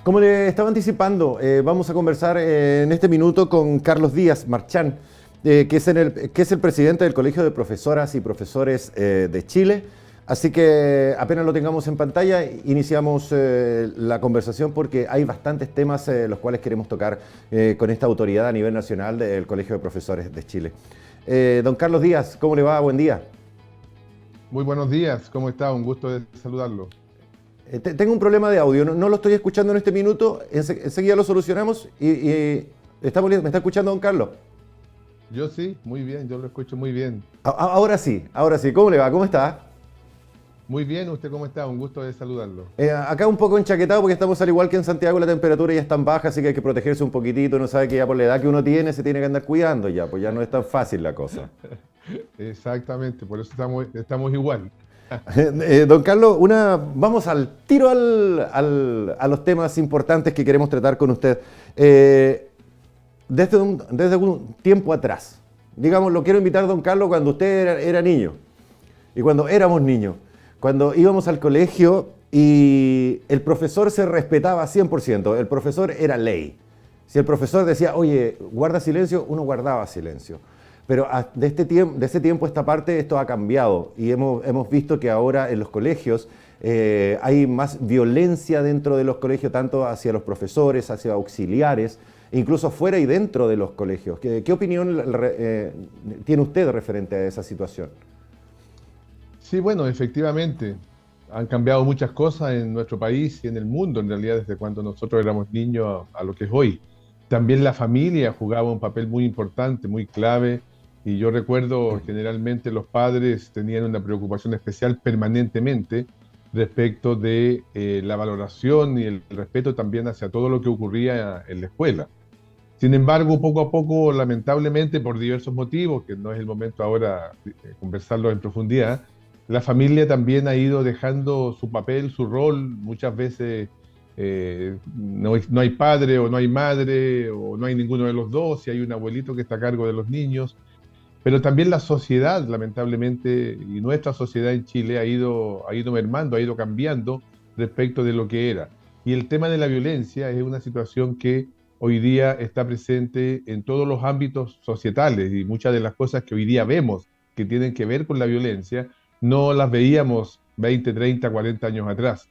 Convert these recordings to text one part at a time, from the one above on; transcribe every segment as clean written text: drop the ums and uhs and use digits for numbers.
Como le estaba anticipando, vamos a conversar en este minuto con Carlos Díaz Marchán, que es el presidente del Colegio de Profesoras y Profesores de Chile. Así que apenas lo tengamos en pantalla, iniciamos la conversación porque hay bastantes temas los cuales queremos tocar con esta autoridad a nivel nacional del Colegio de Profesores de Chile. Don Carlos Díaz, ¿cómo le va? Buen día. Muy buenos días, ¿cómo está? Un gusto de saludarlo. Tengo un problema de audio, no lo estoy escuchando en este minuto, enseguida lo solucionamos y estamos listos. ¿Me está escuchando don Carlos? Yo sí, muy bien, yo lo escucho muy bien. Ahora sí, ¿cómo le va? ¿Cómo está? Muy bien, ¿usted cómo está? Un gusto de saludarlo. Acá un poco enchaquetado porque estamos al igual que en Santiago, la temperatura ya es tan baja, así que hay que protegerse un poquitito, no sabe que ya por la edad que uno tiene se tiene que andar cuidando ya, pues ya no es tan fácil la cosa. Exactamente, por eso estamos igual. Don Carlos, vamos al tiro a los temas importantes que queremos tratar con usted. Desde un tiempo atrás, digamos, lo quiero invitar, don Carlos, cuando usted era niño y cuando éramos niños, cuando íbamos al colegio y el profesor se respetaba 100%, el profesor era ley. Si el profesor decía, oye, guarda silencio, uno guardaba silencio. Pero de ese tiempo a esta parte esto ha cambiado y hemos visto que ahora en los colegios hay más violencia dentro de los colegios, tanto hacia los profesores, hacia auxiliares, incluso fuera y dentro de los colegios. ¿Qué opinión tiene usted referente a esa situación? Sí, bueno, efectivamente, han cambiado muchas cosas en nuestro país y en el mundo, en realidad, desde cuando nosotros éramos niños a lo que es hoy. También la familia jugaba un papel muy importante, muy clave, y yo recuerdo generalmente los padres tenían una preocupación especial permanentemente respecto de la valoración y el respeto también hacia todo lo que ocurría en la escuela. Sin embargo, poco a poco, lamentablemente, por diversos motivos, que no es el momento ahora de conversarlo en profundidad, la familia también ha ido dejando su papel, su rol. Muchas veces no hay padre o no hay madre o no hay ninguno de los dos, y hay un abuelito que está a cargo de los niños. Pero también la sociedad, lamentablemente, y nuestra sociedad en Chile ha ido mermando, ha ido cambiando respecto de lo que era. Y el tema de la violencia es una situación que hoy día está presente en todos los ámbitos societales, y muchas de las cosas que hoy día vemos que tienen que ver con la violencia no las veíamos 20, 30, 40 años atrás.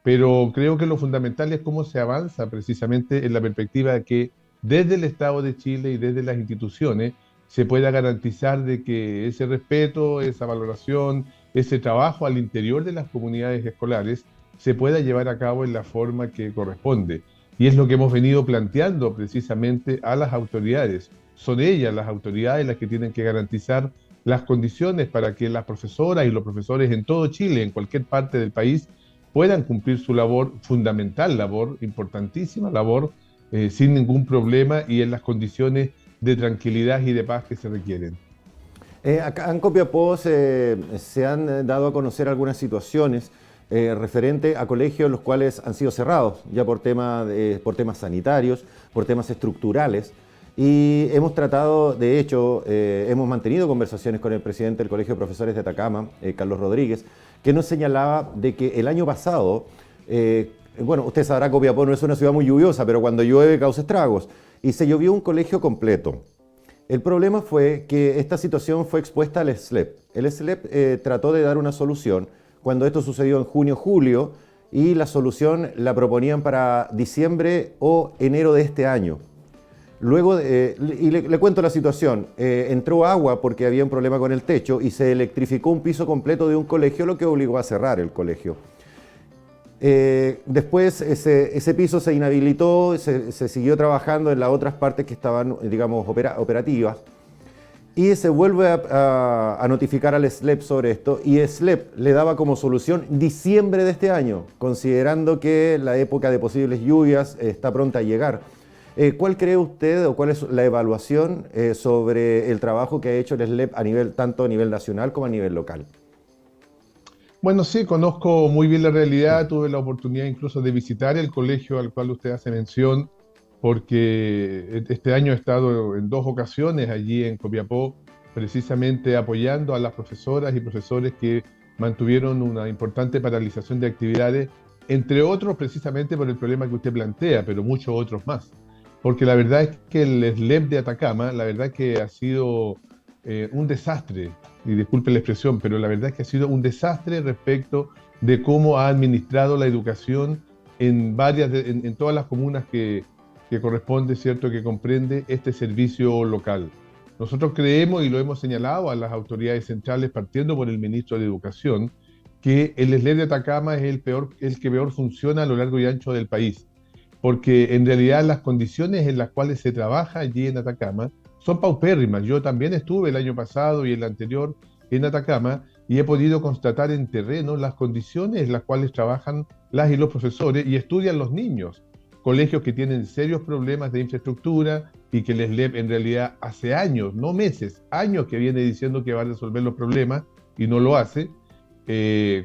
Pero creo que lo fundamental es cómo se avanza precisamente en la perspectiva de que desde el Estado de Chile y desde las instituciones se pueda garantizar de que ese respeto, esa valoración, ese trabajo al interior de las comunidades escolares se pueda llevar a cabo en la forma que corresponde. Y es lo que hemos venido planteando precisamente a las autoridades. Son ellas, las autoridades, las que tienen que garantizar las condiciones para que las profesoras y los profesores en todo Chile, en cualquier parte del país, puedan cumplir su labor, fundamental labor, importantísima labor, sin ningún problema y en las condiciones de tranquilidad y de paz que se requieren. Acá en Copiapó se han dado a conocer algunas situaciones referente a colegios los cuales han sido cerrados ya por temas sanitarios, por temas estructurales. Y hemos tratado, de hecho, hemos mantenido conversaciones con el presidente del Colegio de Profesores de Atacama, Carlos Rodríguez, que nos señalaba de que el año pasado, bueno, usted sabrá, Copiapó no es una ciudad muy lluviosa, pero cuando llueve causa estragos, y se llovió un colegio completo. El problema fue que esta situación fue expuesta al SLEP. El SLEP trató de dar una solución cuando esto sucedió en junio, julio, y la solución la proponían para diciembre o enero de este año. Luego, y le cuento la situación, entró agua porque había un problema con el techo y se electrificó un piso completo de un colegio, lo que obligó a cerrar el colegio. Después ese piso se inhabilitó, se siguió trabajando en las otras partes que estaban, digamos, operativas, y se vuelve a notificar al SLEP sobre esto, y SLEP le daba como solución diciembre de este año, considerando que la época de posibles lluvias está pronta a llegar. ¿Cuál cree usted o cuál es la evaluación sobre el trabajo que ha hecho el SLEP tanto a nivel nacional como a nivel local? Bueno, sí, conozco muy bien la realidad, tuve la oportunidad incluso de visitar el colegio al cual usted hace mención, porque este año he estado en 2 ocasiones allí en Copiapó, precisamente apoyando a las profesoras y profesores que mantuvieron una importante paralización de actividades entre otros precisamente por el problema que usted plantea, pero muchos otros más. Porque la verdad es que el SLEP de Atacama, la verdad es que ha sido un desastre, y disculpe la expresión, pero la verdad es que ha sido un desastre respecto de cómo ha administrado la educación en todas las comunas que corresponde, ¿cierto?, que comprende este servicio local. Nosotros creemos, y lo hemos señalado a las autoridades centrales, partiendo por el ministro de Educación, que el SLEP de Atacama es el que peor funciona a lo largo y ancho del país, porque en realidad las condiciones en las cuales se trabaja allí en Atacama son paupérrimas. Yo también estuve el año pasado y el anterior en Atacama y he podido constatar en terreno las condiciones en las cuales trabajan las y los profesores y estudian los niños. Colegios que tienen serios problemas de infraestructura y que el SLEP en realidad hace años, no meses, años que viene diciendo que va a resolver los problemas y no lo hace.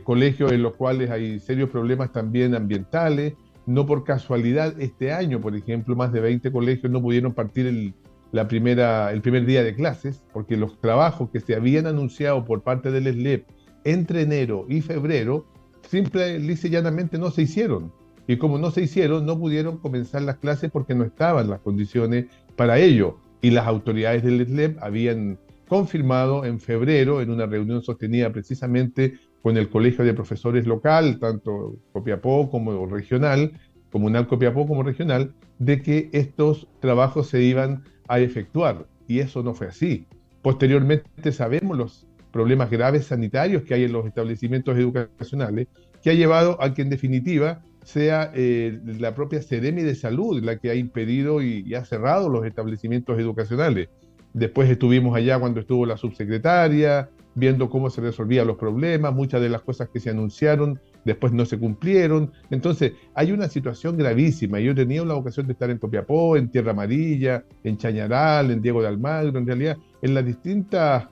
Colegios en los cuales hay serios problemas también ambientales. No por casualidad, este año, por ejemplo, más de 20 colegios no pudieron partir el primer día de clases, porque los trabajos que se habían anunciado por parte del SLEP entre enero y febrero, simple, lisa y llanamente no se hicieron. Y como no se hicieron, no pudieron comenzar las clases porque no estaban las condiciones para ello. Y las autoridades del SLEP habían confirmado en febrero, en una reunión sostenida precisamente con el Colegio de Profesores local, tanto Copiapó como regional, comunal Copiapó como regional, de que estos trabajos se iban a efectuar, y eso no fue así. Posteriormente sabemos los problemas graves sanitarios que hay en los establecimientos educacionales, que ha llevado a que en definitiva sea la propia Seremi de Salud la que ha impedido y ha cerrado los establecimientos educacionales. Después estuvimos allá cuando estuvo la subsecretaria, viendo cómo se resolvían los problemas, muchas de las cosas que se anunciaron después no se cumplieron. Entonces, hay una situación gravísima. Yo he tenido la ocasión de estar en Copiapó, en Tierra Amarilla, en Chañaral, en Diego de Almagro, en realidad, en las distintas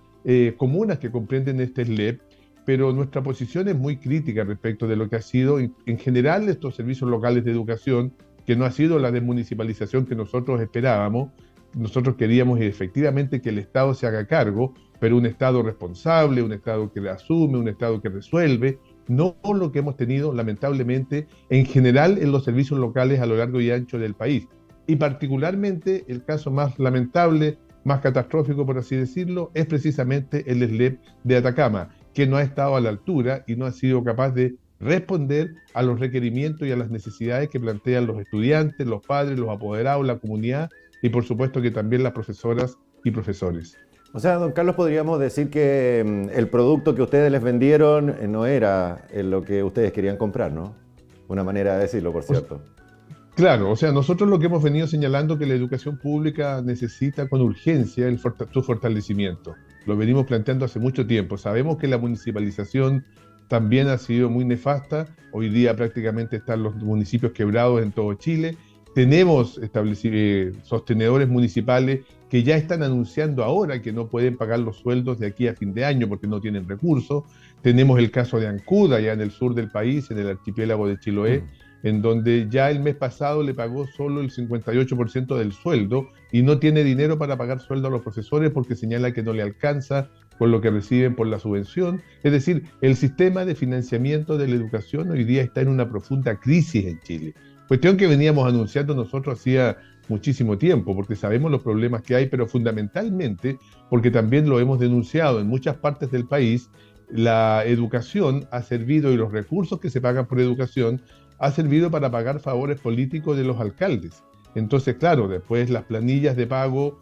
comunas que comprenden este SLEP, pero nuestra posición es muy crítica respecto de lo que ha sido, en general, estos servicios locales de educación, que no ha sido la desmunicipalización que nosotros esperábamos. Nosotros queríamos efectivamente que el Estado se haga cargo, pero un Estado responsable, un Estado que asume, un Estado que resuelve, no lo que hemos tenido lamentablemente en general en los servicios locales a lo largo y ancho del país. Y particularmente el caso más lamentable, más catastrófico por así decirlo, es precisamente el SLEP de Atacama, que no ha estado a la altura y no ha sido capaz de responder a los requerimientos y a las necesidades que plantean los estudiantes, los padres, los apoderados, la comunidad y por supuesto que también las profesoras y profesores. O sea, don Carlos, podríamos decir que el producto que ustedes les vendieron no era lo que ustedes querían comprar, ¿no? Una manera de decirlo, por cierto. Claro, o sea, nosotros lo que hemos venido señalando que la educación pública necesita con urgencia su fortalecimiento. Lo venimos planteando hace mucho tiempo. Sabemos que la municipalización también ha sido muy nefasta. Hoy día prácticamente están los municipios quebrados en todo Chile. Tenemos sostenedores municipales que ya están anunciando ahora que no pueden pagar los sueldos de aquí a fin de año porque no tienen recursos. Tenemos el caso de Ancud, allá en el sur del país, en el archipiélago de Chiloé, en donde ya el mes pasado le pagó solo el 58% del sueldo y no tiene dinero para pagar sueldo a los profesores porque señala que no le alcanza con lo que reciben por la subvención. Es decir, el sistema de financiamiento de la educación hoy día está en una profunda crisis en Chile. Cuestión que veníamos anunciando nosotros hacía muchísimo tiempo, porque sabemos los problemas que hay, pero fundamentalmente porque también lo hemos denunciado en muchas partes del país. La educación ha servido y los recursos que se pagan por educación ha servido para pagar favores políticos de los alcaldes. Entonces, claro, después las planillas de pago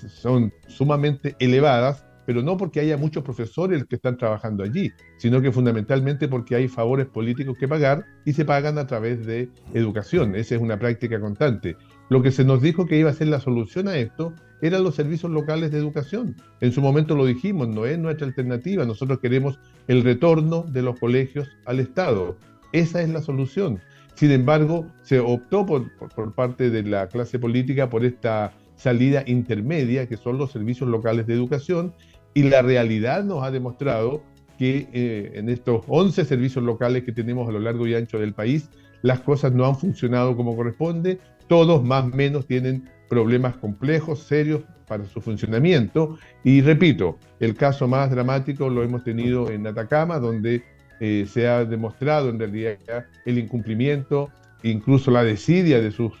son sumamente elevadas, pero no porque haya muchos profesores que están trabajando allí, sino que fundamentalmente porque hay favores políticos que pagar y se pagan a través de educación. Esa es una práctica constante. Lo que se nos dijo que iba a ser la solución a esto eran los servicios locales de educación. En su momento lo dijimos, no es nuestra alternativa. Nosotros queremos el retorno de los colegios al Estado. Esa es la solución. Sin embargo, se optó por parte de la clase política por esta salida intermedia, que son los servicios locales de educación, y la realidad nos ha demostrado que en estos 11 servicios locales que tenemos a lo largo y ancho del país, las cosas no han funcionado como corresponde. Todos más o menos tienen problemas complejos, serios para su funcionamiento. Y repito, el caso más dramático lo hemos tenido en Atacama, donde se ha demostrado en realidad el incumplimiento, incluso la desidia de sus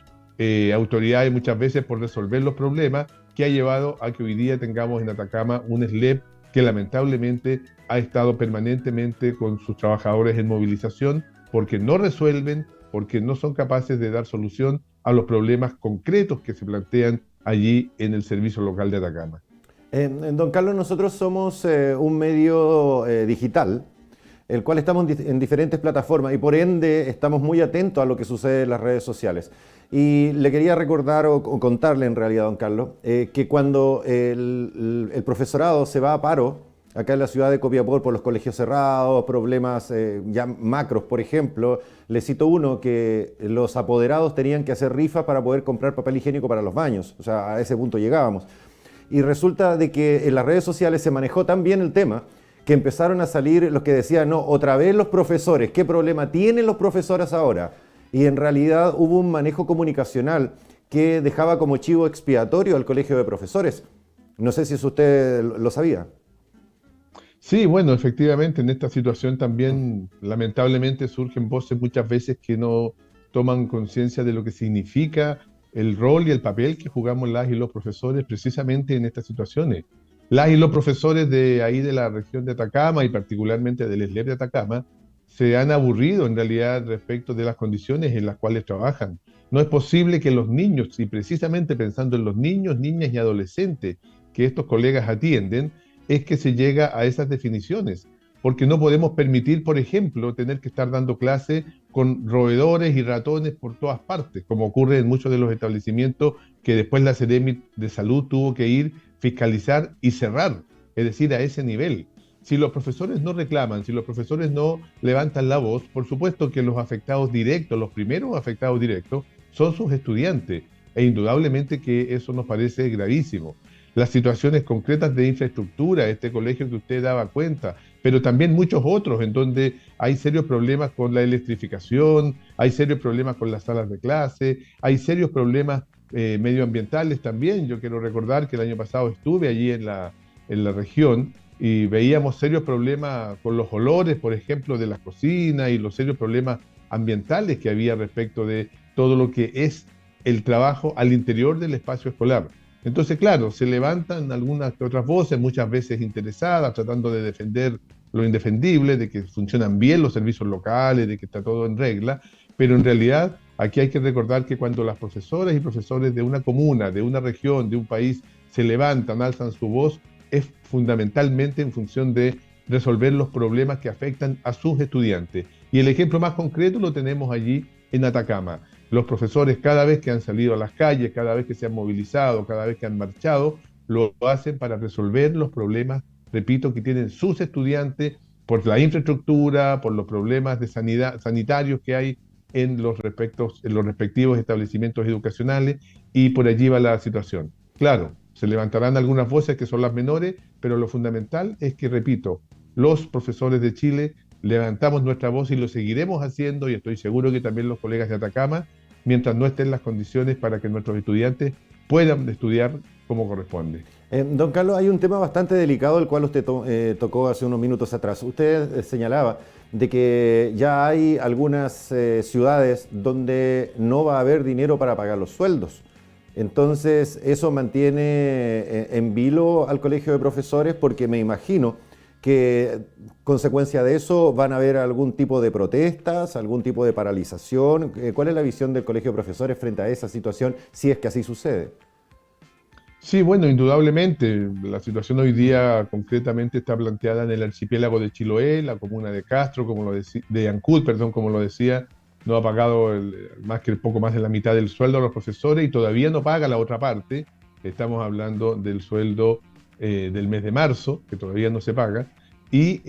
autoridades muchas veces por resolver los problemas, que ha llevado a que hoy día tengamos en Atacama un SLEP que lamentablemente ha estado permanentemente con sus trabajadores en movilización porque no resuelven, porque no son capaces de dar solución a los problemas concretos que se plantean allí en el servicio local de Atacama. Don Carlos, nosotros somos un medio digital, el cual estamos en diferentes plataformas y por ende estamos muy atentos a lo que sucede en las redes sociales. Y le quería recordar o contarle en realidad, don Carlos, que cuando el profesorado se va a paro, acá en la ciudad de Copiapó, por los colegios cerrados, problemas ya macros, por ejemplo, le cito uno, que los apoderados tenían que hacer rifas para poder comprar papel higiénico para los baños, o sea, a ese punto llegábamos. Y resulta de que en las redes sociales se manejó tan bien el tema que empezaron a salir los que decían, no, otra vez los profesores, ¿qué problema tienen los profesores ahora? Y en realidad hubo un manejo comunicacional que dejaba como chivo expiatorio al colegio de profesores. No sé si eso usted lo sabía. Sí, bueno, efectivamente, en esta situación también lamentablemente surgen voces muchas veces que no toman conciencia de lo que significa el rol y el papel que jugamos las y los profesores precisamente en estas situaciones. Las y los profesores de ahí de la región de Atacama y particularmente del SLEP de Atacama se han aburrido en realidad respecto de las condiciones en las cuales trabajan. No es posible que los niños, y precisamente pensando en los niños, niñas y adolescentes que estos colegas atienden, es que se llega a esas definiciones, porque no podemos permitir, por ejemplo, tener que estar dando clase con roedores y ratones por todas partes, como ocurre en muchos de los establecimientos que después la Seremi de Salud tuvo que ir, fiscalizar y cerrar, es decir, a ese nivel. Si los profesores no reclaman, si los profesores no levantan la voz, por supuesto que los afectados directos, los primeros afectados directos, son sus estudiantes, e indudablemente que eso nos parece gravísimo. Las situaciones concretas de infraestructura, este colegio que usted daba cuenta, pero también muchos otros en donde hay serios problemas con la electrificación, hay serios problemas con las salas de clase, hay serios problemas medioambientales también. Yo quiero recordar que el año pasado estuve allí en la región y veíamos serios problemas con los olores, por ejemplo, de las cocinas y los serios problemas ambientales que había respecto de todo lo que es el trabajo al interior del espacio escolar. Entonces, claro, se levantan algunas que otras voces, muchas veces interesadas, tratando de defender lo indefendible, de que funcionan bien los servicios locales, de que está todo en regla, pero en realidad aquí hay que recordar que cuando las profesoras y profesores de una comuna, de una región, de un país, se levantan, alzan su voz, es fundamentalmente en función de resolver los problemas que afectan a sus estudiantes. Y el ejemplo más concreto lo tenemos allí en Atacama. Los profesores, cada vez que han salido a las calles, cada vez que se han movilizado, cada vez que han marchado, lo hacen para resolver los problemas, repito, que tienen sus estudiantes por la infraestructura, por los problemas de sanidad, sanitarios que hay en los respectivos establecimientos educacionales, y por allí va la situación. Claro, se levantarán algunas voces que son las menores, pero lo fundamental es que, repito, los profesores de Chile levantamos nuestra voz y lo seguiremos haciendo, y estoy seguro que también los colegas de Atacama, mientras no estén las condiciones para que nuestros estudiantes puedan estudiar como corresponde. Don Carlos, hay un tema bastante delicado, el cual usted tocó hace unos minutos atrás. Usted señalaba de que ya hay algunas ciudades donde no va a haber dinero para pagar los sueldos. Entonces, eso mantiene en vilo al colegio de profesores, porque me imagino que consecuencia de eso van a haber algún tipo de protestas, algún tipo de paralización. ¿Cuál es la visión del colegio de profesores frente a esa situación, si es que así sucede? Sí, bueno, indudablemente. La situación hoy día concretamente está planteada en el archipiélago de Chiloé, la comuna de Castro, de Ancud, perdón, como lo decía, no ha pagado más que poco más de la mitad del sueldo a los profesores y todavía no paga la otra parte. Estamos hablando del sueldo del mes de marzo, que todavía no se paga, y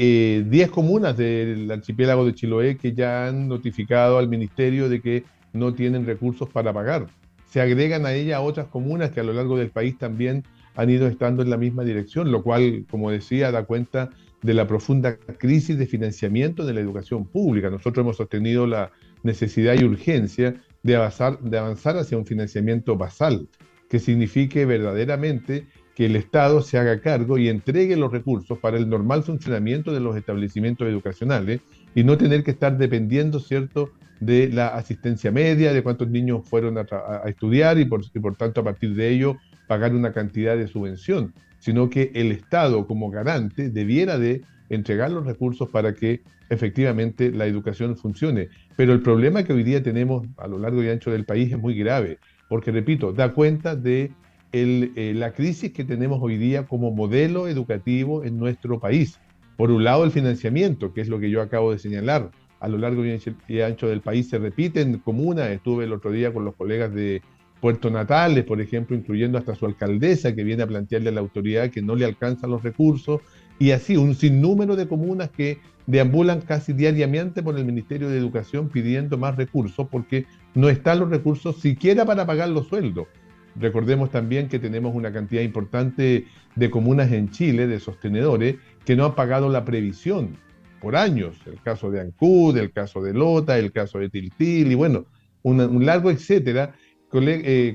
10 comunas del archipiélago de Chiloé que ya han notificado al ministerio de que no tienen recursos para pagar. Se agregan a ella otras comunas que a lo largo del país también han ido estando en la misma dirección, lo cual, como decía, da cuenta de la profunda crisis de financiamiento de la educación pública. Nosotros hemos sostenido la necesidad y urgencia de avanzar hacia un financiamiento basal, que signifique verdaderamente que el Estado se haga cargo y entregue los recursos para el normal funcionamiento de los establecimientos educacionales y no tener que estar dependiendo, ¿cierto?, de la asistencia media, de cuántos niños fueron a estudiar y por tanto a partir de ello pagar una cantidad de subvención, sino que el Estado como garante debiera de entregar los recursos para que efectivamente la educación funcione. Pero el problema que hoy día tenemos a lo largo y ancho del país es muy grave, porque repito, da cuenta de la crisis que tenemos hoy día como modelo educativo en nuestro país. Por un lado, el financiamiento, que es lo que yo acabo de señalar. A lo largo y ancho del país se repiten comunas. Estuve el otro día con los colegas de Puerto Natales, por ejemplo, incluyendo hasta su alcaldesa, que viene a plantearle a la autoridad que no le alcanzan los recursos, y así un sinnúmero de comunas que deambulan casi diariamente por el Ministerio de Educación pidiendo más recursos, porque no están los recursos siquiera para pagar los sueldos. Recordemos también que tenemos una cantidad importante de comunas en Chile, de sostenedores, que no han pagado la previsión por años. El caso de Ancud, el caso de Lota, el caso de Tiltil, y bueno, un largo etcétera.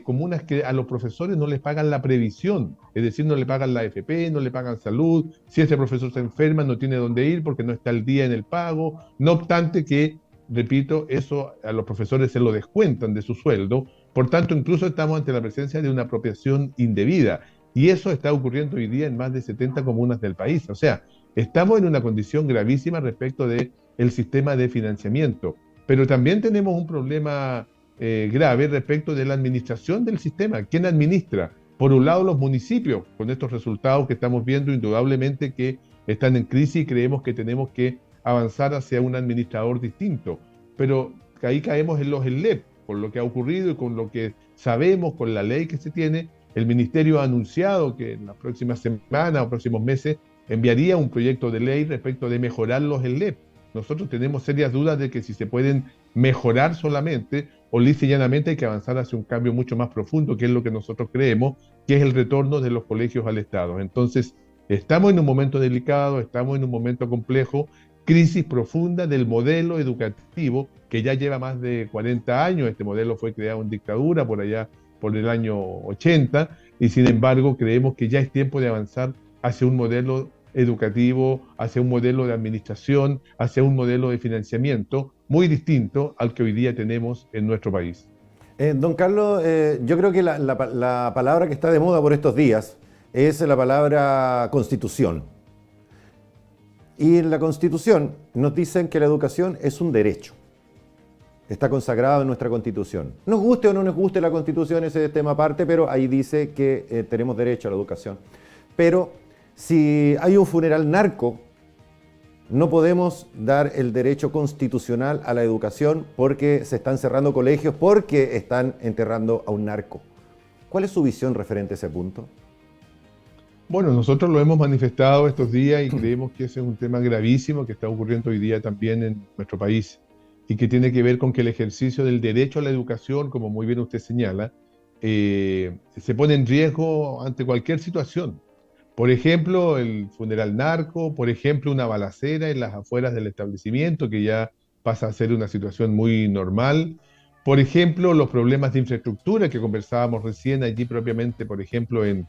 Comunas que a los profesores no les pagan la previsión, es decir, no le pagan la AFP, no le pagan salud, si ese profesor se enferma no tiene dónde ir porque no está al día en el pago, no obstante que, repito, eso a los profesores se lo descuentan de su sueldo, por tanto incluso estamos ante la presencia de una apropiación indebida, y eso está ocurriendo hoy día en más de 70 comunas del país, o sea, estamos en una condición gravísima respecto del sistema de financiamiento, pero también tenemos un problema grave respecto de la administración del sistema. ¿Quién administra? Por un lado, los municipios, con estos resultados que estamos viendo, indudablemente que están en crisis y creemos que tenemos que avanzar hacia un administrador distinto. Pero ahí caemos en los ELEP, con lo que ha ocurrido y con lo que sabemos, con la ley que se tiene. El Ministerio ha anunciado que en las próximas semanas o próximos meses enviaría un proyecto de ley respecto de mejorar los ELEP. Nosotros tenemos serias dudas de que si se pueden mejorar solamente o lisa y llanamente hay que avanzar hacia un cambio mucho más profundo, que es lo que nosotros creemos, que es el retorno de los colegios al Estado. Entonces, estamos en un momento delicado, estamos en un momento complejo, crisis profunda del modelo educativo que ya lleva más de 40 años. Este modelo fue creado en dictadura por allá por el año 80 y sin embargo creemos que ya es tiempo de avanzar hacia un modelo educativo, hacia un modelo de administración, hacia un modelo de financiamiento muy distinto al que hoy día tenemos en nuestro país. Don Carlos, yo creo que la palabra que está de moda por estos días es la palabra constitución. Y en la Constitución nos dicen que la educación es un derecho. Está consagrado en nuestra Constitución. Nos guste o no nos guste la Constitución, ese es tema aparte, pero ahí dice que tenemos derecho a la educación. Pero si hay un funeral narco, no podemos dar el derecho constitucional a la educación porque se están cerrando colegios, porque están enterrando a un narco. ¿Cuál es su visión referente a ese punto? Bueno, nosotros lo hemos manifestado estos días y creemos que ese es un tema gravísimo que está ocurriendo hoy día también en nuestro país y que tiene que ver con que el ejercicio del derecho a la educación, como muy bien usted señala, se pone en riesgo ante cualquier situación. Por ejemplo, el funeral narco, por ejemplo, una balacera en las afueras del establecimiento, que ya pasa a ser una situación muy normal. Por ejemplo, los problemas de infraestructura que conversábamos recién allí propiamente, por ejemplo, en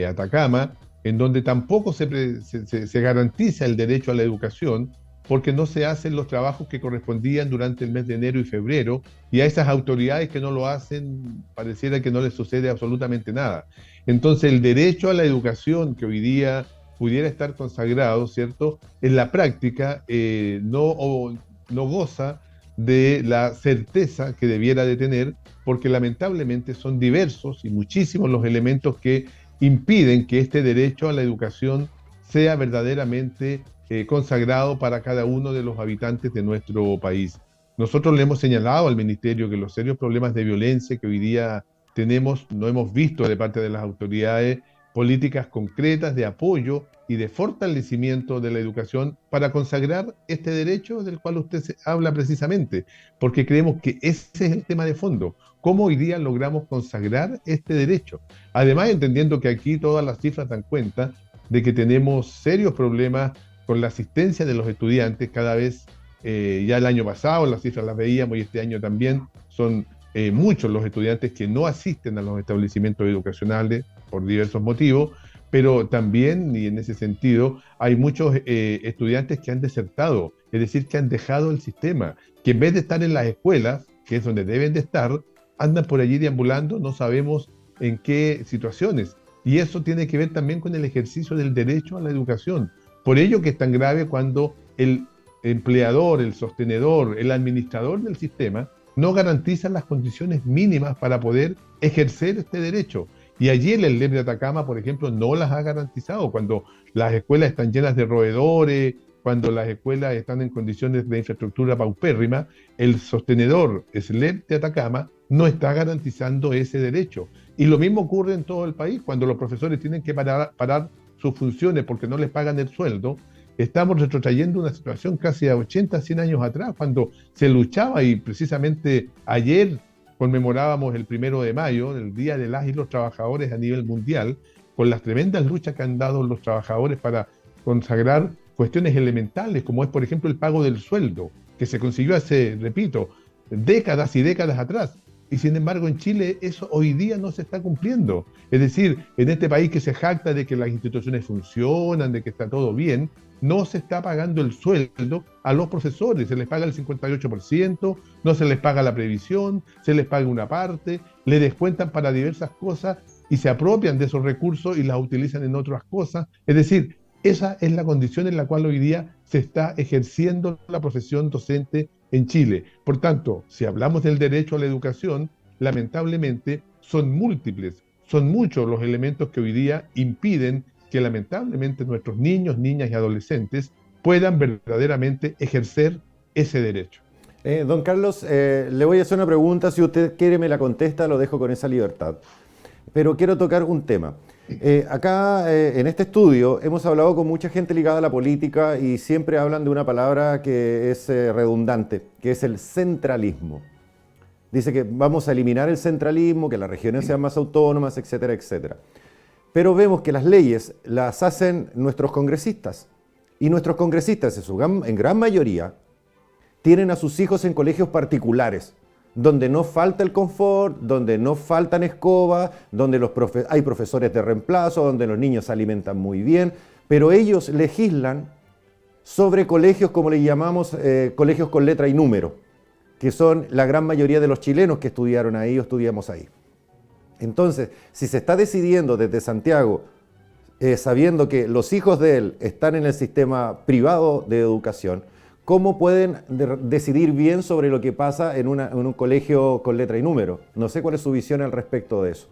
Atacama, en donde tampoco se garantiza el derecho a la educación, porque no se hacen los trabajos que correspondían durante el mes de enero y febrero, y a esas autoridades que no lo hacen, pareciera que no les sucede absolutamente nada. Entonces, el derecho a la educación que hoy día pudiera estar consagrado, ¿cierto?, en la práctica no goza de la certeza que debiera de tener, porque lamentablemente son diversos y muchísimos los elementos que impiden que este derecho a la educación sea verdaderamente consagrado para cada uno de los habitantes de nuestro país. Nosotros le hemos señalado al Ministerio que los serios problemas de violencia que hoy día tenemos, no hemos visto de parte de las autoridades políticas concretas de apoyo y de fortalecimiento de la educación para consagrar este derecho del cual usted habla precisamente, porque creemos que ese es el tema de fondo. ¿Cómo hoy día logramos consagrar este derecho? Además, entendiendo que aquí todas las cifras dan cuenta de que tenemos serios problemas con la asistencia de los estudiantes, cada vez, ya el año pasado las cifras las veíamos y este año también, son muchos los estudiantes que no asisten a los establecimientos educacionales, por diversos motivos, pero también, y en ese sentido, hay muchos estudiantes que han desertado, es decir, que han dejado el sistema, que en vez de estar en las escuelas, que es donde deben de estar, andan por allí deambulando, no sabemos en qué situaciones. Y eso tiene que ver también con el ejercicio del derecho a la educación. Por ello que es tan grave cuando el empleador, el sostenedor, el administrador del sistema no garantiza las condiciones mínimas para poder ejercer este derecho. Y allí el ELDEP de Atacama, por ejemplo, no las ha garantizado. Cuando las escuelas están llenas de roedores, cuando las escuelas están en condiciones de infraestructura paupérrima, el sostenedor SLEP de Atacama no está garantizando ese derecho. Y lo mismo ocurre en todo el país, cuando los profesores tienen que parar sus funciones porque no les pagan el sueldo. Estamos retrotrayendo una situación casi a 80, 100 años atrás, cuando se luchaba, y precisamente ayer conmemorábamos el 1 de mayo, el Día de las y los Trabajadores a nivel mundial, con las tremendas luchas que han dado los trabajadores para consagrar cuestiones elementales, como es, por ejemplo, el pago del sueldo, que se consiguió hace, repito, décadas y décadas atrás. Y sin embargo, en Chile eso hoy día no se está cumpliendo. Es decir, en este país que se jacta de que las instituciones funcionan, de que está todo bien, no se está pagando el sueldo a los profesores. Se les paga el 58%, no se les paga la previsión, se les paga una parte, le descuentan para diversas cosas y se apropian de esos recursos y las utilizan en otras cosas. Es decir, esa es la condición en la cual hoy día se está ejerciendo la profesión docente en Chile. Por tanto, si hablamos del derecho a la educación, lamentablemente son múltiples, son muchos los elementos que hoy día impiden que lamentablemente nuestros niños, niñas y adolescentes puedan verdaderamente ejercer ese derecho. Don Carlos, le voy a hacer una pregunta, si usted quiere me la contesta, lo dejo con esa libertad. Pero quiero tocar un tema. Acá en este estudio hemos hablado con mucha gente ligada a la política y siempre hablan de una palabra que es redundante, que es el centralismo. Dice que vamos a eliminar el centralismo, que las regiones sean más autónomas, etcétera, etcétera. Pero vemos que las leyes las hacen nuestros congresistas. Y nuestros congresistas, en gran mayoría, tienen a sus hijos en colegios particulares, donde no falta el confort, donde no faltan escobas, donde hay profesores de reemplazo, donde los niños se alimentan muy bien, pero ellos legislan sobre colegios, como le llamamos, colegios con letra y número, que son la gran mayoría de los chilenos que estudiaron ahí o estudiamos ahí. Entonces, si se está decidiendo desde Santiago, sabiendo que los hijos de él están en el sistema privado de educación, ¿cómo pueden decidir bien sobre lo que pasa en un colegio con letra y número? No sé cuál es su visión al respecto de eso.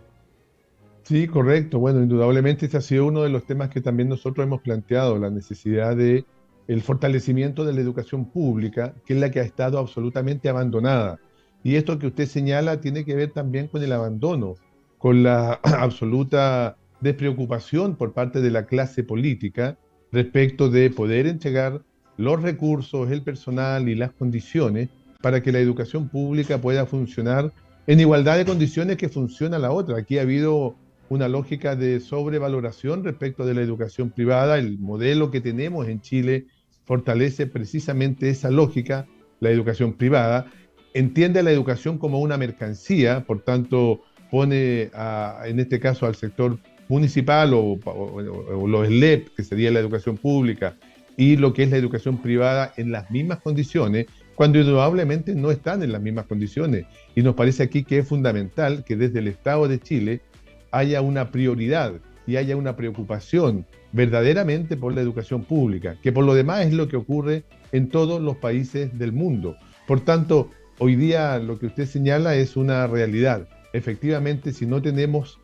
Sí, correcto. Bueno, indudablemente este ha sido uno de los temas que también nosotros hemos planteado, la necesidad de el fortalecimiento de la educación pública, que es la que ha estado absolutamente abandonada. Y esto que usted señala tiene que ver también con el abandono, con la absoluta despreocupación por parte de la clase política respecto de poder entregar los recursos, el personal y las condiciones para que la educación pública pueda funcionar en igualdad de condiciones que funciona la otra. Aquí ha habido una lógica de sobrevaloración respecto de la educación privada. El modelo que tenemos en Chile fortalece precisamente esa lógica, la educación privada. Entiende a la educación como una mercancía, por tanto pone en este caso al sector municipal o los SLEP, que sería la educación pública, y lo que es la educación privada en las mismas condiciones, cuando indudablemente no están en las mismas condiciones. Y nos parece aquí que es fundamental que desde el Estado de Chile haya una prioridad y haya una preocupación verdaderamente por la educación pública, que por lo demás es lo que ocurre en todos los países del mundo. Por tanto, hoy día lo que usted señala es una realidad. Efectivamente, si no tenemos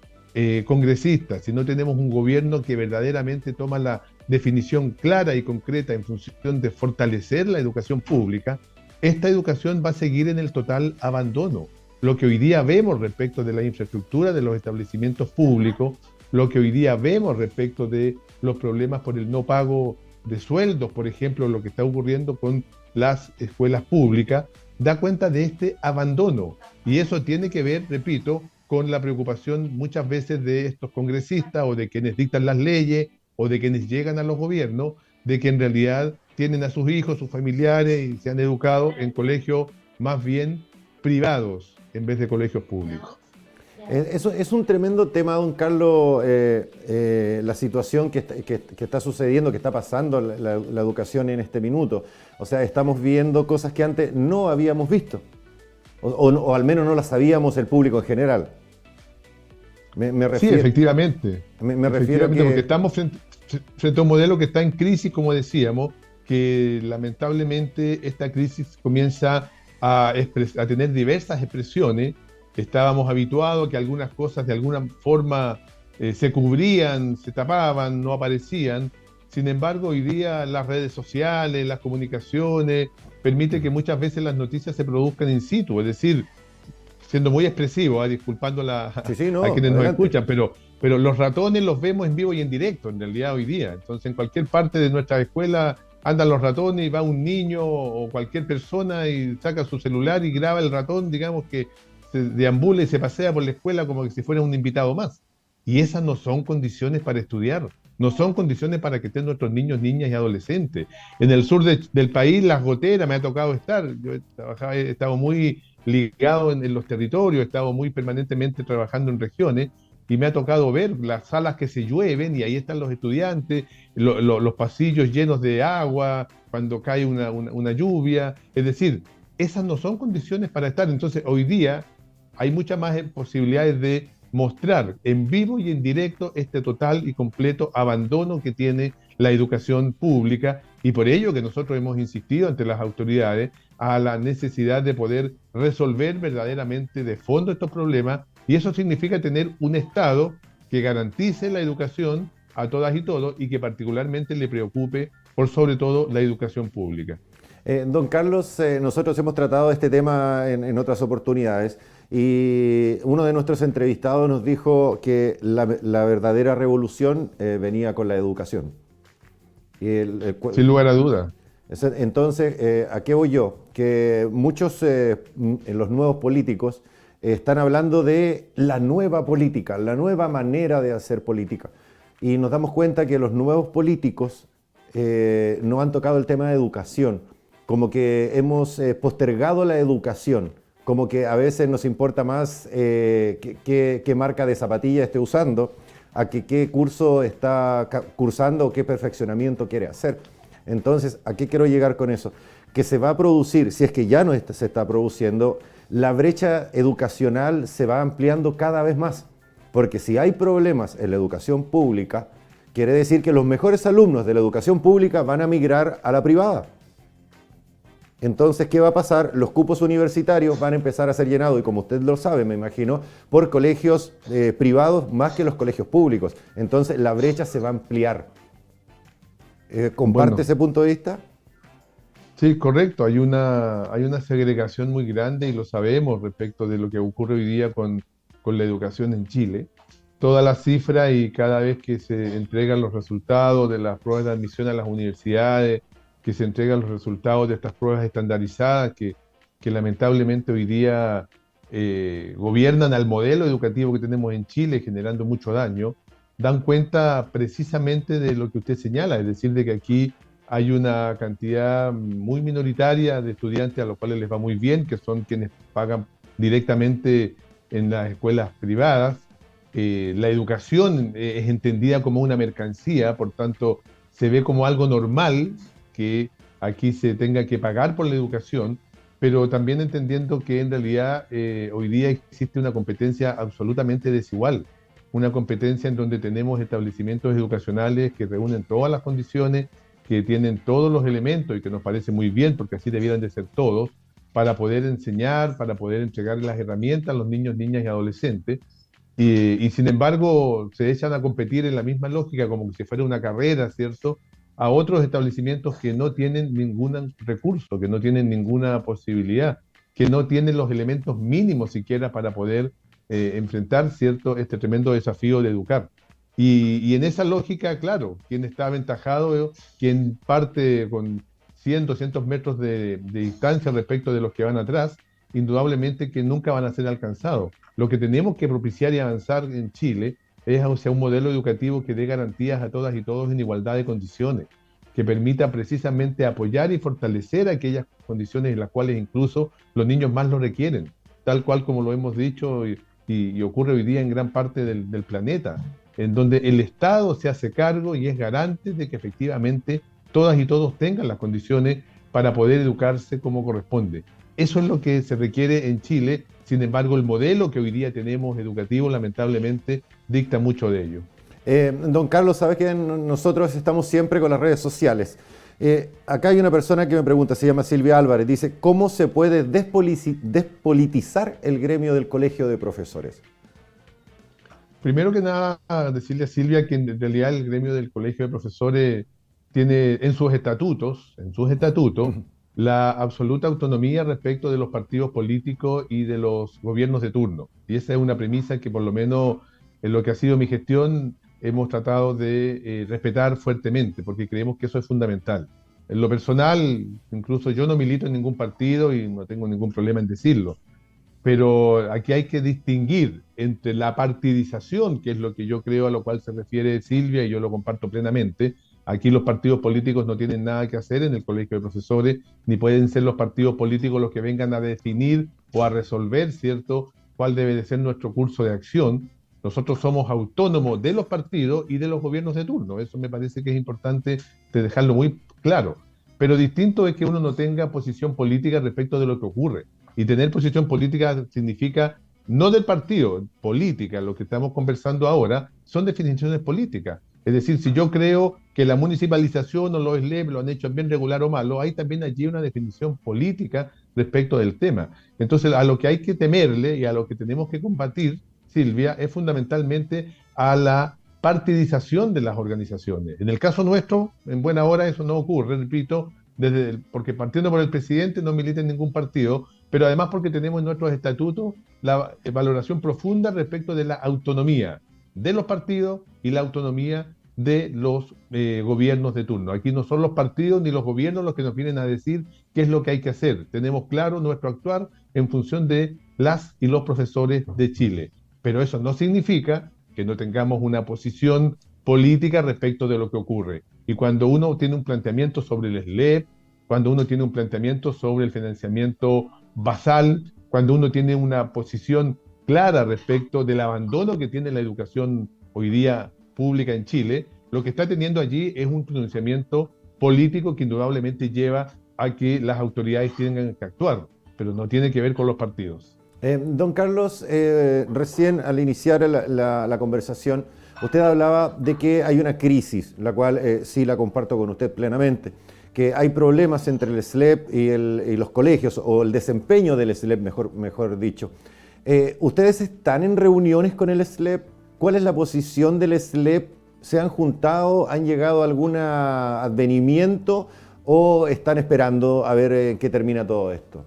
congresistas, si no tenemos un gobierno que verdaderamente toma la definición clara y concreta en función de fortalecer la educación pública, esta educación va a seguir en el total abandono. Lo que hoy día vemos respecto de la infraestructura de los establecimientos públicos, lo que hoy día vemos respecto de los problemas por el no pago de sueldos, por ejemplo, lo que está ocurriendo con las escuelas públicas, da cuenta de este abandono. Y eso tiene que ver, repito, con la preocupación muchas veces de estos congresistas o de quienes dictan las leyes o de quienes llegan a los gobiernos, de que en realidad tienen a sus hijos, sus familiares y se han educado en colegios más bien privados en vez de colegios públicos. Eso es un tremendo tema, don Carlos, la situación que está sucediendo, que está pasando la educación en este minuto. O sea, estamos viendo cosas que antes no habíamos visto, o al menos no las sabíamos el público en general. Me Sí, refiero, efectivamente. me refiero Efectivamente, porque que... estamos frente a un modelo que está en crisis, como decíamos, que lamentablemente esta crisis comienza a tener diversas expresiones. Estábamos habituados a que algunas cosas de alguna forma se cubrían, se tapaban, no aparecían. Sin embargo, hoy día las redes sociales, las comunicaciones, permiten que muchas veces las noticias se produzcan in situ, es decir, siendo muy expresivo, disculpando Sí, sí, a no, quienes nos adelante. escuchan, pero los ratones los vemos en vivo y en directo, en realidad hoy día. Entonces, en cualquier parte de nuestra escuela andan los ratones y va un niño o cualquier persona y saca su celular y graba el ratón, digamos que se deambula y se pasea por la escuela como que si fuera un invitado más. Y esas no son condiciones para estudiar, no son condiciones para que estén nuestros niños, niñas y adolescentes. En el sur del país, las goteras, me ha tocado estar, he estado muy ligado en los territorios, he estado muy permanentemente trabajando en regiones y me ha tocado ver las salas que se llueven y ahí están los estudiantes, los pasillos llenos de agua cuando cae una lluvia. Es decir, esas no son condiciones para estar. Entonces, hoy día hay muchas más posibilidades de mostrar en vivo y en directo este total y completo abandono que tiene la educación pública y por ello que nosotros hemos insistido ante las autoridades a la necesidad de poder resolver verdaderamente de fondo estos problemas y eso significa tener un Estado que garantice la educación a todas y todos y que particularmente le preocupe por sobre todo la educación pública. Don Carlos, nosotros hemos tratado este tema en otras oportunidades y uno de nuestros entrevistados nos dijo que la verdadera revolución venía con la educación. Y Sin lugar a dudas. entonces, ¿a qué voy yo? Que muchos en los nuevos políticos están hablando de la nueva política, la nueva manera de hacer política. Y nos damos cuenta que los nuevos políticos no han tocado el tema de educación, como que hemos postergado la educación, como que a veces nos importa más qué marca de zapatilla esté usando, a que qué curso está cursando o qué perfeccionamiento quiere hacer. Entonces, ¿a qué quiero llegar con eso? Que se va a producir, si es que ya no se está produciendo, la brecha educacional se va ampliando cada vez más. Porque si hay problemas en la educación pública, quiere decir que los mejores alumnos de la educación pública van a migrar a la privada. Entonces, ¿qué va a pasar? Los cupos universitarios van a empezar a ser llenados, y como usted lo sabe, me imagino, por colegios privados más que los colegios públicos. Entonces, la brecha se va a ampliar. ¿Comparte Bueno, ese punto de vista? sí, correcto. Hay una segregación muy grande y lo sabemos respecto de lo que ocurre hoy día con la educación en Chile. Todas las cifras y cada vez que se entregan los resultados de las pruebas de admisión a las universidades, que se entregan los resultados de estas pruebas estandarizadas que lamentablemente hoy día gobiernan al modelo educativo que tenemos en Chile, generando mucho daño, dan cuenta precisamente de lo que usted señala, es decir, de que aquí hay una cantidad muy minoritaria de estudiantes a los cuales les va muy bien, que son quienes pagan directamente en las escuelas privadas. La educación es entendida como una mercancía, por tanto, se ve como algo normal que aquí se tenga que pagar por la educación, pero también entendiendo que en realidad hoy día existe una competencia absolutamente desigual, una competencia en donde tenemos establecimientos educacionales que reúnen todas las condiciones, que tienen todos los elementos y que nos parece muy bien, porque así debieran de ser todos, para poder enseñar, para poder entregar las herramientas a los niños, niñas y adolescentes. Y sin embargo, se echan a competir en la misma lógica, como si fuera una carrera, ¿cierto? A otros establecimientos que no tienen ningún recurso, que no tienen ninguna posibilidad, que no tienen los elementos mínimos siquiera para poder enfrentar, ¿cierto?, este tremendo desafío de educar. Y en esa lógica, claro, quien está aventajado, quien parte con 100, 200 metros de distancia respecto de los que van atrás, indudablemente que nunca van a ser alcanzados. Lo que tenemos que propiciar y avanzar en Chile es hacia un modelo educativo que dé garantías a todas y todos en igualdad de condiciones, que permita precisamente apoyar y fortalecer aquellas condiciones en las cuales incluso los niños más lo requieren, tal cual como lo hemos dicho y ocurre hoy día en gran parte del planeta, en donde el Estado se hace cargo y es garante de que efectivamente todas y todos tengan las condiciones para poder educarse como corresponde. Eso es lo que se requiere en Chile. Sin embargo, el modelo que hoy día tenemos educativo, lamentablemente, dicta mucho de ello. Don Carlos, sabes que nosotros estamos siempre con las redes sociales. Acá hay una persona que me pregunta, se llama Silvia Álvarez, dice, ¿cómo se puede despolitizar el gremio del Colegio de Profesores? Primero que nada, decirle a Silvia que en realidad el gremio del Colegio de Profesores tiene en sus estatutos, la absoluta autonomía respecto de los partidos políticos y de los gobiernos de turno. Y esa es una premisa que por lo menos en lo que ha sido mi gestión hemos tratado de respetar fuertemente, porque creemos que eso es fundamental. En lo personal, incluso yo no milito en ningún partido y no tengo ningún problema en decirlo, pero aquí hay que distinguir entre la partidización, que es lo que yo creo a lo cual se refiere Silvia, y yo lo comparto plenamente. Aquí los partidos políticos no tienen nada que hacer en el Colegio de Profesores, ni pueden ser los partidos políticos los que vengan a definir o a resolver, ¿cierto?, cuál debe de ser nuestro curso de acción. Nosotros somos autónomos de los partidos y de los gobiernos de turno. Eso me parece que es importante de dejarlo muy claro. Pero distinto es que uno no tenga posición política respecto de lo que ocurre. Y tener posición política significa no del partido, política. Lo que estamos conversando ahora son definiciones políticas. Es decir, si yo creo que la municipalización o los SLEP lo han hecho bien regular o malo, hay también allí una definición política respecto del tema. Entonces, a lo que hay que temerle y a lo que tenemos que combatir, Silvia, es fundamentalmente a la partidización de las organizaciones. En el caso nuestro, en buena hora, eso no ocurre, repito, porque partiendo por el presidente no milita en ningún partido, pero además porque tenemos en nuestros estatutos la valoración profunda respecto de la autonomía de los partidos y la autonomía de los gobiernos de turno. Aquí no son los partidos ni los gobiernos los que nos vienen a decir qué es lo que hay que hacer. Tenemos claro nuestro actuar en función de las y los profesores de Chile. Pero eso no significa que no tengamos una posición política respecto de lo que ocurre. Y cuando uno tiene un planteamiento sobre el SLEP, cuando uno tiene un planteamiento sobre el financiamiento basal, cuando uno tiene una posición clara respecto del abandono que tiene la educación hoy día pública en Chile, lo que está teniendo allí es un pronunciamiento político que indudablemente lleva a que las autoridades tengan que actuar, pero no tiene que ver con los partidos. Don Carlos, recién al iniciar la conversación, usted hablaba de que hay una crisis, la cual sí la comparto con usted plenamente, que hay problemas entre el SLEP y los colegios, o el desempeño del SLEP, mejor dicho. ¿Ustedes están en reuniones con el SLEP? ¿Cuál es la posición del SLEP? ¿Se han juntado? ¿Han llegado a algún advenimiento? ¿O están esperando a ver en qué termina todo esto?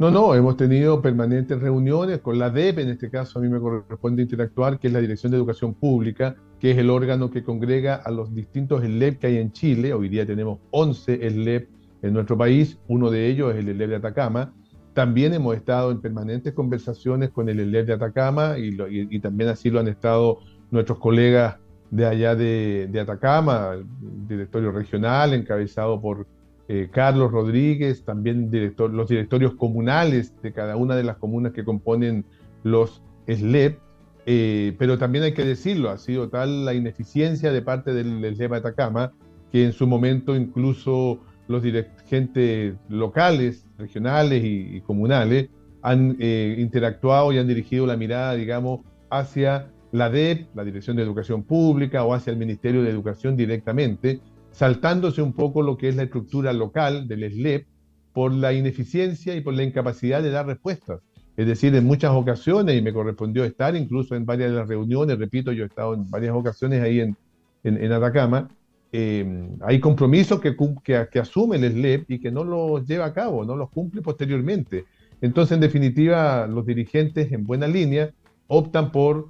No, hemos tenido permanentes reuniones con la DEP, en este caso a mí me corresponde interactuar, que es la Dirección de Educación Pública, que es el órgano que congrega a los distintos SLEP que hay en Chile. Hoy día tenemos 11 SLEP en nuestro país, uno de ellos es el SLEP de Atacama. También hemos estado en permanentes conversaciones con el SLEP de Atacama y también así lo han estado nuestros colegas de allá de Atacama, el directorio regional encabezado por Carlos Rodríguez, también los directorios comunales de cada una de las comunas que componen los SLEP, pero también hay que decirlo, ha sido tal la ineficiencia de parte del SLEP de Atacama que en su momento incluso los dirigentes locales, regionales y comunales han interactuado y han dirigido la mirada, digamos, hacia la DEP, la Dirección de Educación Pública, o hacia el Ministerio de Educación directamente, saltándose un poco lo que es la estructura local del SLEP por la ineficiencia y por la incapacidad de dar respuestas. Es decir, en muchas ocasiones, y me correspondió estar incluso en varias de las reuniones, repito, yo he estado en varias ocasiones ahí en Atacama, hay compromisos que asume el SLEP y que no los lleva a cabo, no los cumple posteriormente. Entonces, en definitiva, los dirigentes en buena línea optan por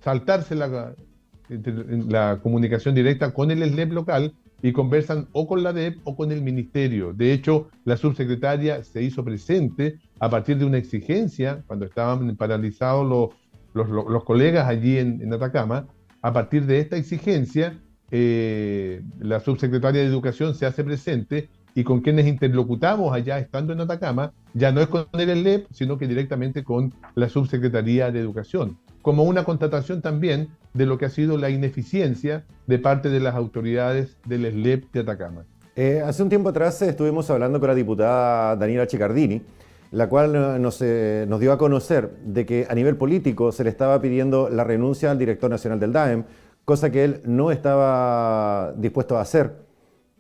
saltarse la comunicación directa con el SLEP local y conversan o con la DEP o con el ministerio. De hecho, la subsecretaria se hizo presente a partir de una exigencia, cuando estaban paralizados los colegas allí en Atacama. A partir de esta exigencia, la subsecretaria de Educación se hace presente y con quienes interlocutamos allá estando en Atacama, ya no es con el SLEP, sino que directamente con la Subsecretaría de Educación, como una constatación también de lo que ha sido la ineficiencia de parte de las autoridades del SLEP de Atacama. Hace un tiempo atrás estuvimos hablando con la diputada Daniela Chicardini, la cual nos dio a conocer de que a nivel político se le estaba pidiendo la renuncia al director nacional del DAEM, cosa que él no estaba dispuesto a hacer,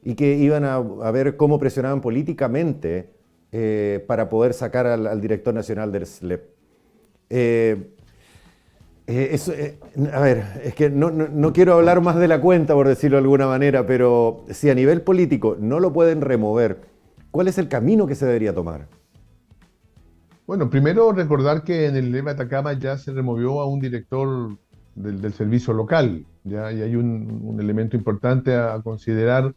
y que iban a ver cómo presionaban políticamente para poder sacar al director nacional del SLEP. A ver, es que no quiero hablar más de la cuenta, por decirlo de alguna manera, pero si a nivel político no lo pueden remover, ¿cuál es el camino que se debería tomar? Bueno, primero recordar que en el LEP Atacama ya se removió a un director del servicio local, ¿ya? Y hay un elemento importante a considerar.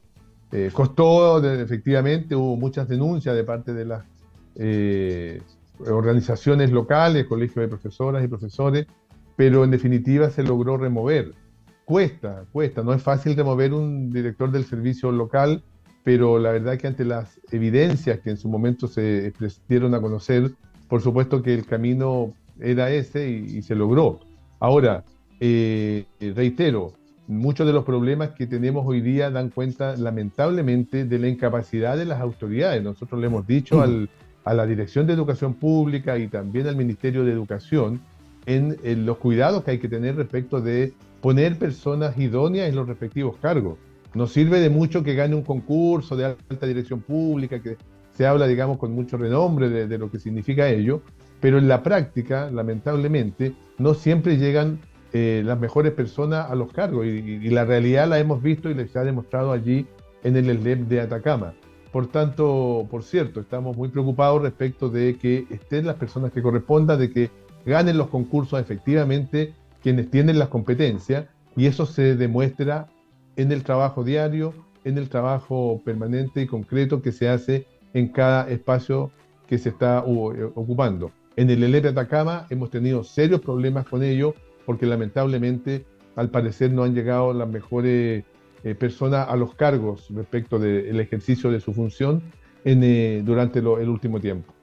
Efectivamente, hubo muchas denuncias de parte de las organizaciones locales, colegios de profesoras y profesores, pero en definitiva se logró remover. Cuesta, no es fácil remover un director del servicio local, pero la verdad que ante las evidencias que en su momento se dieron a conocer, por supuesto que el camino era ese y se logró. Ahora, reitero, muchos de los problemas que tenemos hoy día dan cuenta lamentablemente de la incapacidad de las autoridades. Nosotros le hemos dicho a la Dirección de Educación Pública y también al Ministerio de Educación en los cuidados que hay que tener respecto de poner personas idóneas en los respectivos cargos. No sirve de mucho que gane un concurso de alta dirección pública, que se habla, digamos, con mucho renombre de lo que significa ello, pero en la práctica, lamentablemente, no siempre llegan las mejores personas a los cargos y la realidad la hemos visto y les ha demostrado allí en el SLEP de Atacama. Por tanto, por cierto, estamos muy preocupados respecto de que estén las personas que correspondan, de que ganen los concursos efectivamente quienes tienen las competencias, y eso se demuestra en el trabajo diario, en el trabajo permanente y concreto que se hace en cada espacio que se está ocupando. En el SLEP de Atacama hemos tenido serios problemas con ello, porque lamentablemente al parecer no han llegado las mejores personas a los cargos respecto del ejercicio de su función durante el último tiempo.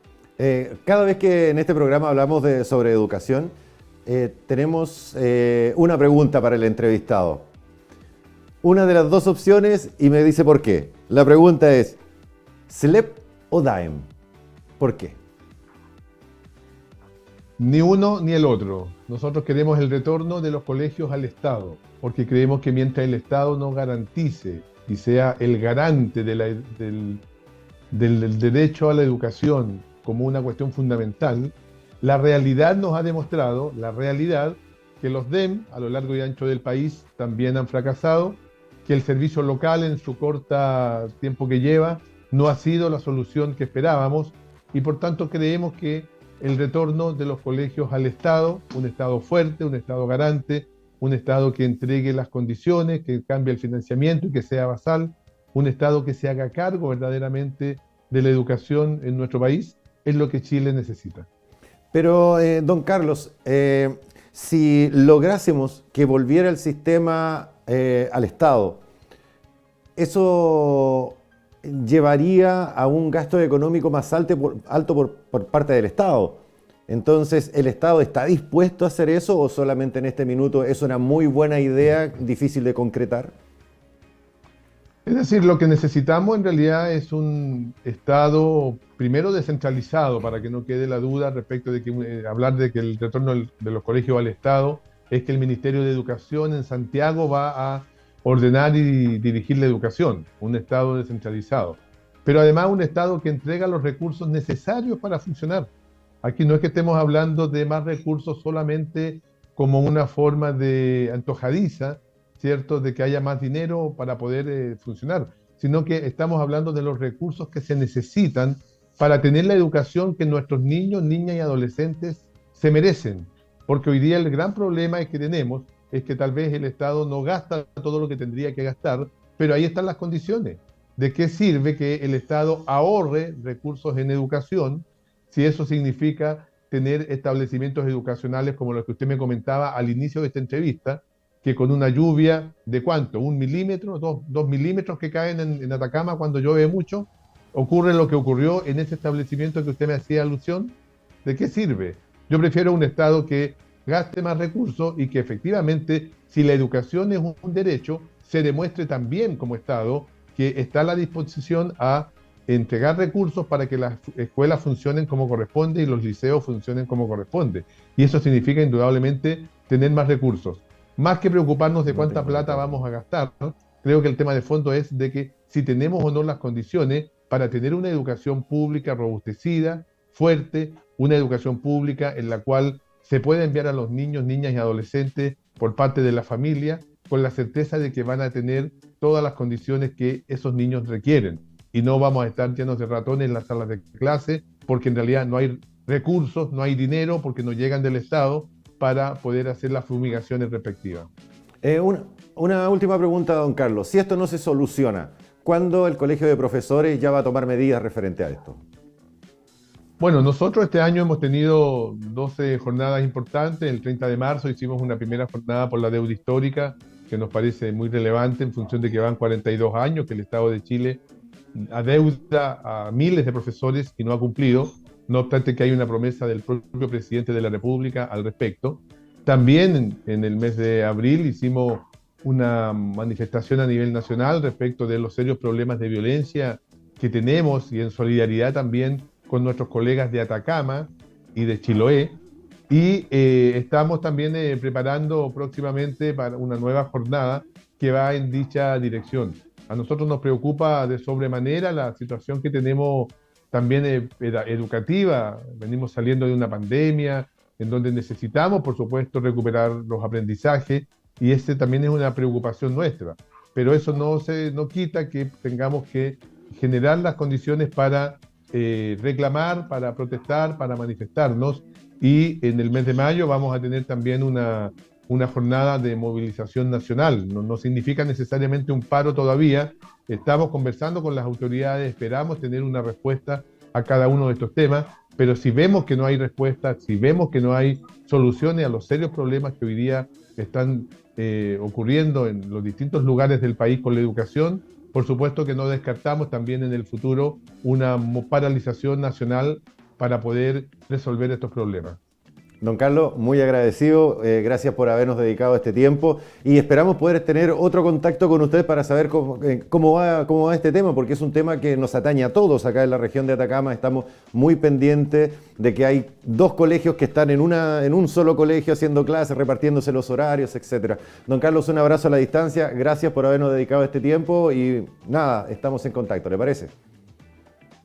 Cada vez que en este programa hablamos sobre educación, tenemos una pregunta para el entrevistado. Una de las dos opciones y me dice por qué. La pregunta es, ¿SLEP o DAEM? ¿Por qué? Ni uno ni el otro. Nosotros queremos el retorno de los colegios al Estado, porque creemos que mientras el Estado no garantice y sea el garante del derecho a la educación como una cuestión fundamental, la realidad nos ha demostrado, que los DEM a lo largo y ancho del país también han fracasado, que el servicio local en su corta tiempo que lleva no ha sido la solución que esperábamos, y por tanto creemos que el retorno de los colegios al Estado, un Estado fuerte, un Estado garante, un Estado que entregue las condiciones, que cambie el financiamiento y que sea basal, un Estado que se haga cargo verdaderamente de la educación en nuestro país, es lo que Chile necesita. Pero, don Carlos, si lográsemos que volviera el sistema al Estado, ¿eso llevaría a un gasto económico más alto por parte del Estado? Entonces, ¿el Estado está dispuesto a hacer eso o solamente en este minuto es una muy buena idea, difícil de concretar? Es decir, lo que necesitamos en realidad es un Estado primero descentralizado, para que no quede la duda respecto de que hablar de que el retorno de los colegios al Estado es que el Ministerio de Educación en Santiago va a ordenar y dirigir la educación, un Estado descentralizado. Pero además un Estado que entrega los recursos necesarios para funcionar. Aquí no es que estemos hablando de más recursos solamente como una forma de antojadiza, ¿cierto?, de que haya más dinero para poder funcionar, sino que estamos hablando de los recursos que se necesitan para tener la educación que nuestros niños, niñas y adolescentes se merecen. Porque hoy día el gran problema que tenemos es que tal vez el Estado no gasta todo lo que tendría que gastar, pero ahí están las condiciones. ¿De qué sirve que el Estado ahorre recursos en educación si eso significa tener establecimientos educacionales como los que usted me comentaba al inicio de esta entrevista, que con una lluvia de ¿cuánto? ¿1 milímetro? ¿2 milímetros que caen en Atacama cuando llueve mucho? ocurre lo que ocurrió en ese establecimiento que usted me hacía alusión, ¿de qué sirve? Yo prefiero un Estado que gaste más recursos y que efectivamente, si la educación es un derecho, se demuestre también como Estado que está a la disposición a entregar recursos para que las escuelas funcionen como corresponde y los liceos funcionen como corresponde. Y eso significa indudablemente tener más recursos. Más que preocuparnos de cuánta plata vamos a gastar, ¿no? Creo que el tema de fondo es de que si tenemos o no las condiciones para tener una educación pública robustecida, fuerte, una educación pública en la cual se puede enviar a los niños, niñas y adolescentes por parte de la familia con la certeza de que van a tener todas las condiciones que esos niños requieren. Y no vamos a estar llenos de ratones en las salas de clase porque en realidad no hay recursos, no hay dinero porque no llegan del Estado para poder hacer las fumigaciones respectivas. Una última pregunta, don Carlos. Si esto no se soluciona, ¿cuándo el Colegio de Profesores ya va a tomar medidas referente a esto? Bueno, nosotros este año hemos tenido 12 jornadas importantes. El 30 de marzo hicimos una primera jornada por la deuda histórica, que nos parece muy relevante en función de que van 42 años que el Estado de Chile adeuda a miles de profesores y no ha cumplido, no obstante que hay una promesa del propio presidente de la República al respecto. También en el mes de abril hicimos una manifestación a nivel nacional respecto de los serios problemas de violencia que tenemos y en solidaridad también con nuestros colegas de Atacama y de Chiloé. Y estamos también preparando próximamente para una nueva jornada que va en dicha dirección. A nosotros nos preocupa de sobremanera la situación que tenemos también educativa. Venimos saliendo de una pandemia en donde necesitamos, por supuesto, recuperar los aprendizajes y ese también es una preocupación nuestra. Pero eso no quita que tengamos que generar las condiciones para reclamar, para protestar, para manifestarnos. Y en el mes de mayo vamos a tener también una jornada de movilización nacional. No significa necesariamente un paro todavía. Estamos conversando con las autoridades, esperamos tener una respuesta a cada uno de estos temas, pero si vemos que no hay respuesta, si vemos que no hay soluciones a los serios problemas que hoy día están ocurriendo en los distintos lugares del país con la educación, por supuesto que no descartamos también en el futuro una paralización nacional para poder resolver estos problemas. Don Carlos, muy agradecido, gracias por habernos dedicado este tiempo y esperamos poder tener otro contacto con usted para saber cómo va este tema, porque es un tema que nos atañe a todos acá en la región de Atacama. Estamos muy pendientes de que hay dos colegios que están en un solo colegio haciendo clases, repartiéndose los horarios, etc. Don Carlos, un abrazo a la distancia, gracias por habernos dedicado este tiempo y nada, estamos en contacto, ¿le parece?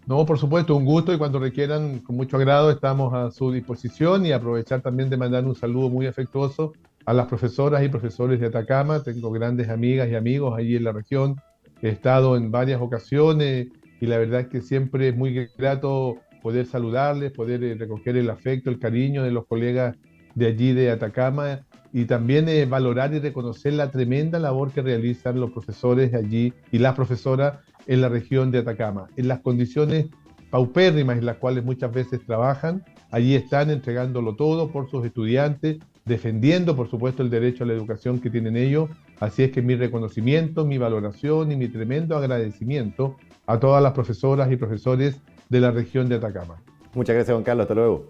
No, por supuesto, un gusto y cuando requieran, con mucho agrado, estamos a su disposición y aprovechar también de mandar un saludo muy afectuoso a las profesoras y profesores de Atacama. Tengo grandes amigas y amigos allí en la región. He estado en varias ocasiones y la verdad es que siempre es muy grato poder saludarles, poder recoger el afecto, el cariño de los colegas de allí de Atacama y también valorar y reconocer la tremenda labor que realizan los profesores allí y las profesoras en la región de Atacama, en las condiciones paupérrimas en las cuales muchas veces trabajan. Allí están entregándolo todo por sus estudiantes, defendiendo por supuesto el derecho a la educación que tienen ellos. Así es que mi reconocimiento, mi valoración y mi tremendo agradecimiento a todas las profesoras y profesores de la región de Atacama. Muchas gracias, don Carlos, hasta luego.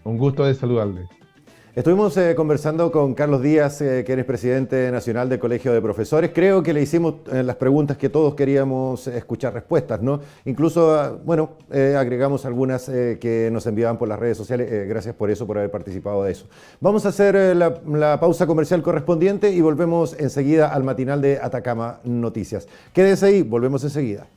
Un gusto de saludarles. Estuvimos conversando con Carlos Díaz, quien es presidente nacional del Colegio de Profesores. Creo que le hicimos las preguntas que todos queríamos escuchar respuestas, ¿no? Incluso, agregamos algunas que nos enviaban por las redes sociales. Gracias por eso, por haber participado de eso. Vamos a hacer la pausa comercial correspondiente y volvemos enseguida al matinal de Atacama Noticias. Quédese ahí, volvemos enseguida.